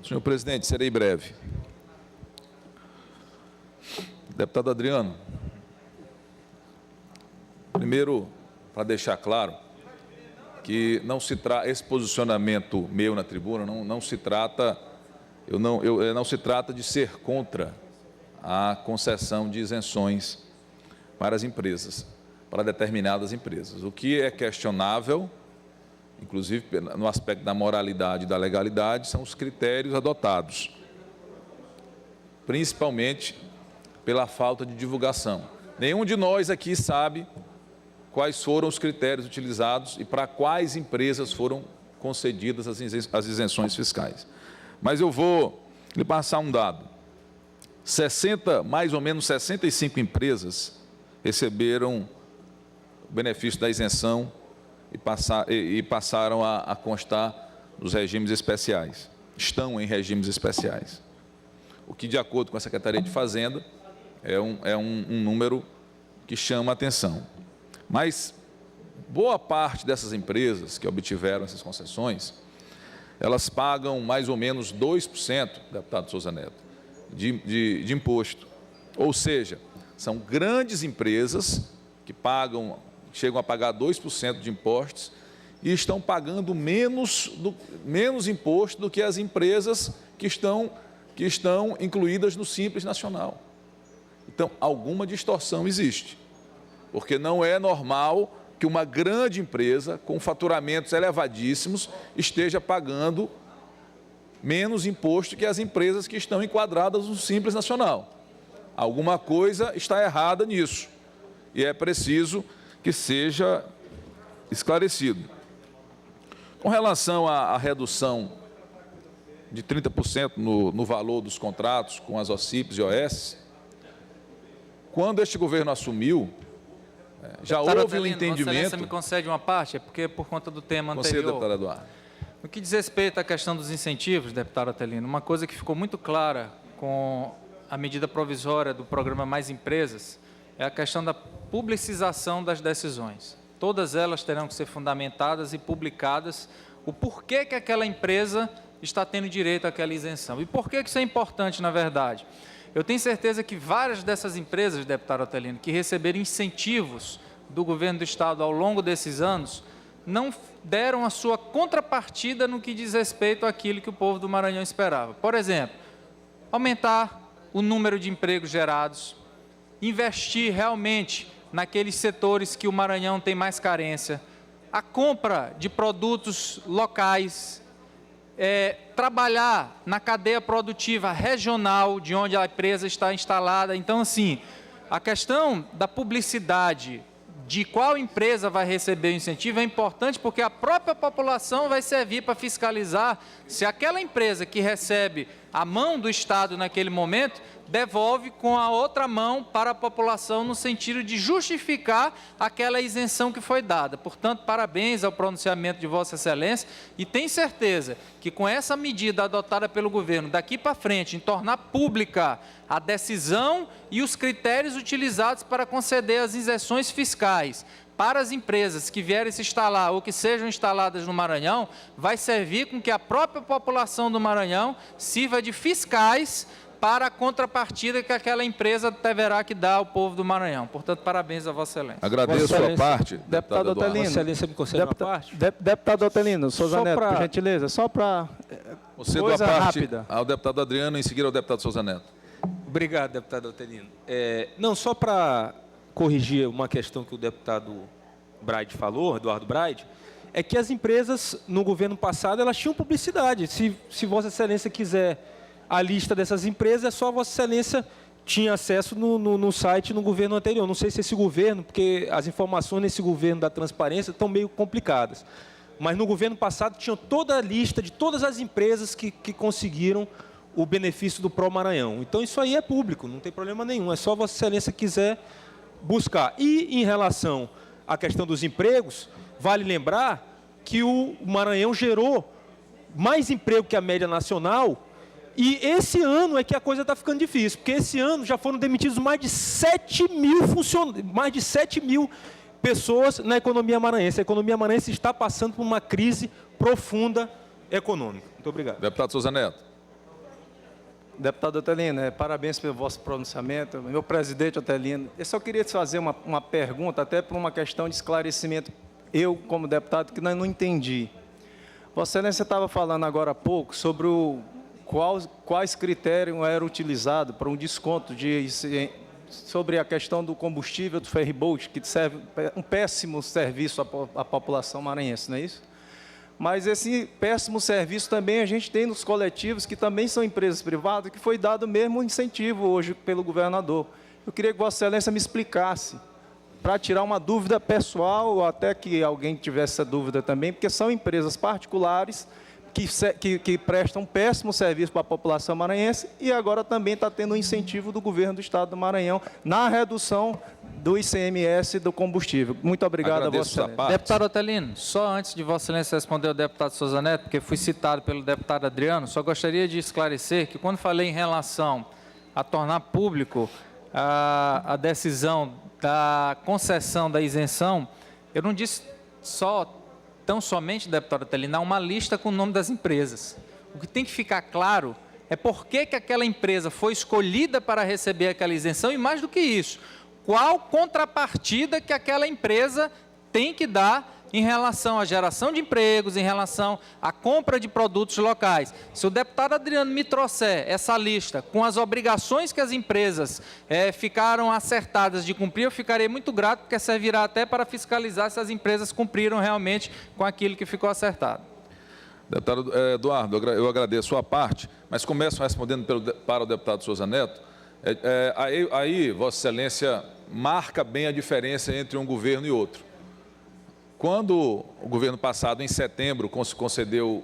Senhor presidente, serei breve. Deputado Adriano, primeiro, para deixar claro que esse posicionamento meu na tribuna não se trata de ser contra a concessão de isenções para as empresas, para determinadas empresas. O que é questionável, inclusive no aspecto da moralidade e da legalidade, são os critérios adotados, principalmente pela falta de divulgação. Nenhum de nós aqui sabe quais foram os critérios utilizados e para quais empresas foram concedidas as isenções fiscais. Mas eu vou lhe passar um dado. Mais ou menos 65 empresas receberam o benefício da isenção e passaram a constar nos regimes especiais. Estão em regimes especiais. O que, de acordo com a Secretaria de Fazenda, é um número que chama a atenção. Mas boa parte dessas empresas que obtiveram essas concessões, elas pagam mais ou menos 2%, deputado Souza Neto, de imposto. Ou seja, são grandes empresas que chegam a pagar 2% de impostos e estão pagando menos imposto do que as empresas que estão incluídas no Simples Nacional. Então, alguma distorção existe, porque não é normal que uma grande empresa com faturamentos elevadíssimos esteja pagando menos imposto que as empresas que estão enquadradas no Simples Nacional. Alguma coisa está errada nisso e é preciso que seja esclarecido. Com relação à redução de 30% no valor dos contratos com as OCIPs e OS, quando este governo assumiu, já houve um entendimento... Vossa Excelência me concede uma parte, é porque por conta do tema anterior... Conceda, deputado Eduardo. No que diz respeito à questão dos incentivos, deputado Atelino, uma coisa que ficou muito clara com a medida provisória do programa Mais Empresas é a questão da publicização das decisões. Todas elas terão que ser fundamentadas e publicadas o porquê que aquela empresa está tendo direito àquela isenção. E por que isso é importante, na verdade? Eu tenho certeza que várias dessas empresas, deputado Atelino, que receberam incentivos do governo do Estado ao longo desses anos, não deram a sua contrapartida no que diz respeito àquilo que o povo do Maranhão esperava. Por exemplo, aumentar o número de empregos gerados, investir realmente naqueles setores que o Maranhão tem mais carência, a compra de produtos locais, trabalhar na cadeia produtiva regional de onde a empresa está instalada. Então, assim, a questão da publicidade de qual empresa vai receber o incentivo é importante porque a própria população vai servir para fiscalizar se aquela empresa que recebe a mão do Estado naquele momento devolve com a outra mão para a população no sentido de justificar aquela isenção que foi dada. Portanto, parabéns ao pronunciamento de Vossa Excelência e tenho certeza que com essa medida adotada pelo governo daqui para frente, em tornar pública a decisão e os critérios utilizados para conceder as isenções fiscais para as empresas que vierem se instalar ou que sejam instaladas no Maranhão, vai servir com que a própria população do Maranhão sirva de fiscais para a contrapartida que aquela empresa deverá que dar ao povo do Maranhão. Portanto, parabéns a Vossa Excelência. Agradeço a sua parte, deputado Otelino. Vossa Excelência me concede uma parte? Deputado Otelino, Souza Neto, por gentileza, só para coisa rápida. Ao deputado Adriano, em seguida ao deputado Souza Neto. Obrigado, deputado Otelino. Não, só para corrigir uma questão que o deputado Braide falou, Eduardo Braide, é que as empresas, no governo passado, elas tinham publicidade. Se Vossa Excelência quiser a lista dessas empresas, é só Vossa Excelência tinha acesso no site no governo anterior. Não sei se esse governo, porque as informações nesse governo da transparência estão meio complicadas. Mas no governo passado tinha toda a lista de todas as empresas que conseguiram o benefício do Pro Maranhão. Então isso aí é público, não tem problema nenhum. É só Vossa Excelência quiser buscar. E em relação à questão dos empregos, vale lembrar que o Maranhão gerou mais emprego que a média nacional. E esse ano é que a coisa está ficando difícil, porque esse ano já foram demitidos mais de 7 mil pessoas na economia maranhense. A economia maranhense está passando por uma crise profunda econômica. Muito obrigado. Deputado Souza Neto. Deputado Otelino, parabéns pelo vosso pronunciamento. Meu presidente Otelino, eu só queria te fazer uma pergunta, até por uma questão de esclarecimento. Eu, como deputado, que não entendi. Vossa Excelência estava falando agora há pouco sobre quais critérios eram utilizados para um desconto sobre a questão do combustível do ferryboat, que serve um péssimo serviço à população maranhense, não é isso? Mas esse péssimo serviço também a gente tem nos coletivos, que também são empresas privadas, que foi dado mesmo incentivo hoje pelo governador. Eu queria que Vossa Excelência me explicasse, para tirar uma dúvida pessoal, ou até que alguém tivesse essa dúvida também, porque são empresas particulares que prestam um péssimo serviço para a população maranhense e agora também está tendo um incentivo do governo do Estado do Maranhão na redução do ICMS do combustível. Muito obrigado a Vossa Excelência. Deputado Otelino, só antes de Vossa Excelência responder ao deputado Souza Neto, porque fui citado pelo deputado Adriano, só gostaria de esclarecer que quando falei em relação a tornar público a decisão da concessão da isenção, eu não disse tão somente, deputado Otelino, há uma lista com o nome das empresas. O que tem que ficar claro é por que aquela empresa foi escolhida para receber aquela isenção e, mais do que isso, qual contrapartida que aquela empresa tem que dar em relação à geração de empregos, em relação à compra de produtos locais. Se o deputado Adriano me trouxer essa lista com as obrigações que as empresas ficaram acertadas de cumprir, eu ficarei muito grato, porque servirá até para fiscalizar se as empresas cumpriram realmente com aquilo que ficou acertado. Deputado Eduardo, eu agradeço a sua parte, mas começo respondendo para o deputado Souza Neto. Aí, Vossa Excelência marca bem a diferença entre um governo e outro. Quando o governo passado, em setembro, concedeu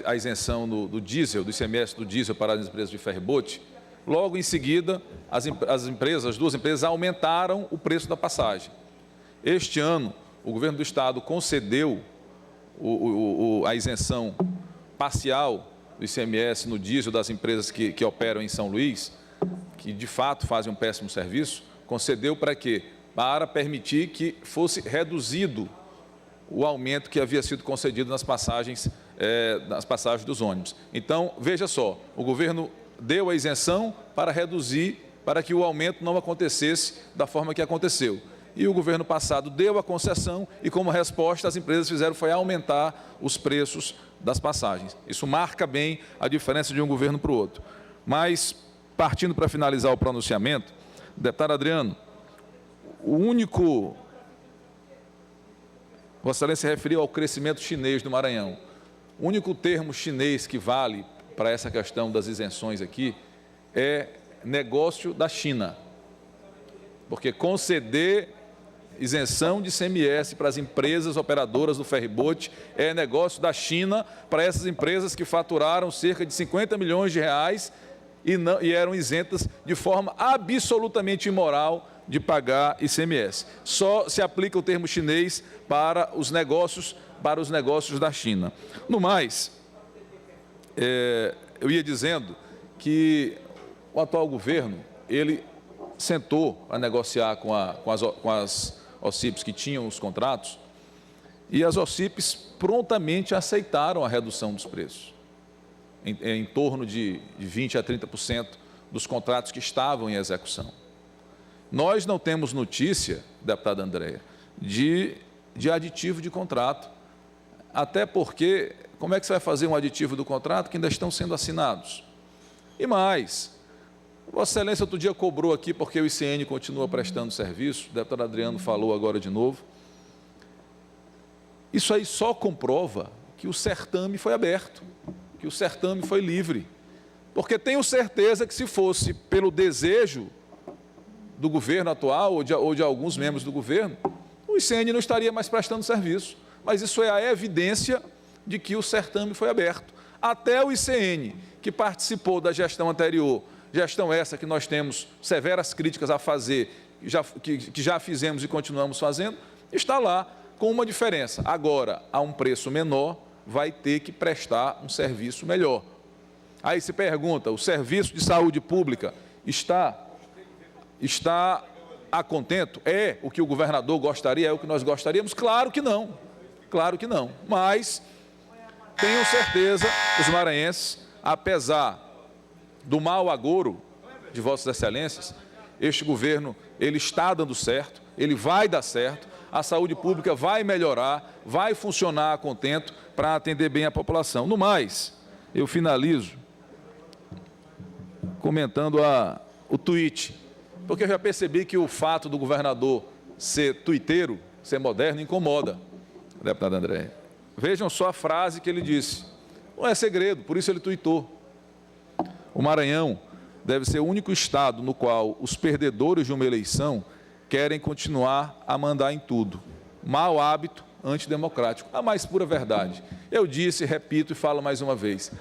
a isenção do diesel, do ICMS do diesel para as empresas de ferryboat, logo em seguida, as duas empresas aumentaram o preço da passagem. Este ano, o governo do Estado concedeu a isenção parcial do ICMS no diesel das empresas que operam em São Luís, que de fato fazem um péssimo serviço, concedeu para quê? Para permitir que fosse reduzido o aumento que havia sido concedido nas passagens dos ônibus. Então, veja só, o governo deu a isenção para reduzir, para que o aumento não acontecesse da forma que aconteceu. E o governo passado deu a concessão e, como resposta, as empresas fizeram foi aumentar os preços das passagens. Isso marca bem a diferença de um governo para o outro. Mas, partindo para finalizar o pronunciamento, deputado Adriano, o único... Vossa Excelência se referiu ao crescimento chinês do Maranhão. O único termo chinês que vale para essa questão das isenções aqui é negócio da China. Porque conceder isenção de ICMS para as empresas operadoras do ferryboat é negócio da China para essas empresas que faturaram cerca de 50 milhões de reais e eram isentas de forma absolutamente imoral de pagar ICMS. Só se aplica o termo chinês para os negócios da China. No mais, eu ia dizendo que o atual governo, ele sentou a negociar com as OCIPs que tinham os contratos e as OCIPs prontamente aceitaram a redução dos preços, em torno de 20% a 30% dos contratos que estavam em execução. Nós não temos notícia, deputada Andréia, de aditivo de contrato, até porque, como é que você vai fazer um aditivo do contrato que ainda estão sendo assinados? E mais, Vossa Excelência outro dia cobrou aqui porque o ICN continua prestando serviço, o deputado Adriano falou agora de novo. Isso aí só comprova que o certame foi aberto, que o certame foi livre, porque tenho certeza que se fosse pelo desejo do governo atual ou de alguns membros do governo, o ICN não estaria mais prestando serviço. Mas isso é a evidência de que o certame foi aberto. Até o ICN, que participou da gestão anterior, gestão essa que nós temos severas críticas a fazer, que já fizemos e continuamos fazendo, está lá com uma diferença. Agora, a um preço menor, vai ter que prestar um serviço melhor. Aí se pergunta, o serviço de saúde pública está a contento? É o que o governador gostaria? É o que nós gostaríamos? Claro que não. Claro que não. Mas tenho certeza que os maranhenses, apesar do mau agouro de Vossas Excelências, este governo ele está dando certo, ele vai dar certo, a saúde pública vai melhorar, vai funcionar a contento para atender bem a população. No mais, eu finalizo comentando o tweet, porque eu já percebi que o fato do governador ser tuiteiro, ser moderno, incomoda, deputado André. Vejam só a frase que ele disse. Não é segredo, por isso ele tuitou. O Maranhão deve ser o único estado no qual os perdedores de uma eleição querem continuar a mandar em tudo. Mau hábito antidemocrático, a mais pura verdade. Eu disse, repito e falo mais uma vez,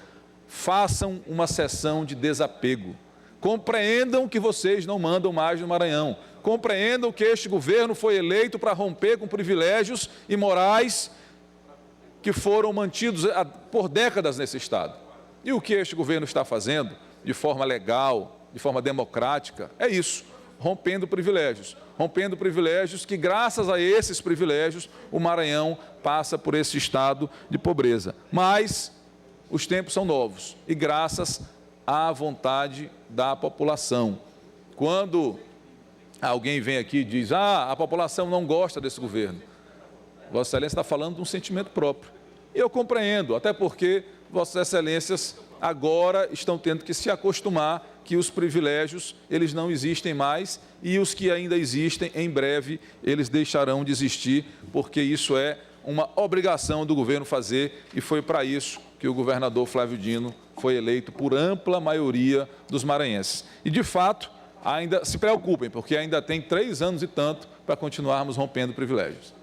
façam uma sessão de desapego. Compreendam que vocês não mandam mais no Maranhão. Compreendam que este governo foi eleito para romper com privilégios e morais que foram mantidos por décadas nesse estado. E o que este governo está fazendo, de forma legal, de forma democrática, é isso, rompendo privilégios que, graças a esses privilégios, o Maranhão passa por esse estado de pobreza. Mas os tempos são novos e graças à vontade da população. Quando alguém vem aqui e diz, a população não gosta desse governo, Vossa Excelência está falando de um sentimento próprio. Eu compreendo, até porque Vossas Excelências agora estão tendo que se acostumar que os privilégios, eles não existem mais e os que ainda existem, em breve, eles deixarão de existir, porque isso é uma obrigação do governo fazer e foi para isso que o governador Flávio Dino foi eleito por ampla maioria dos maranhenses. E, de fato, ainda se preocupem, porque ainda tem 3 anos e tanto para continuarmos rompendo privilégios.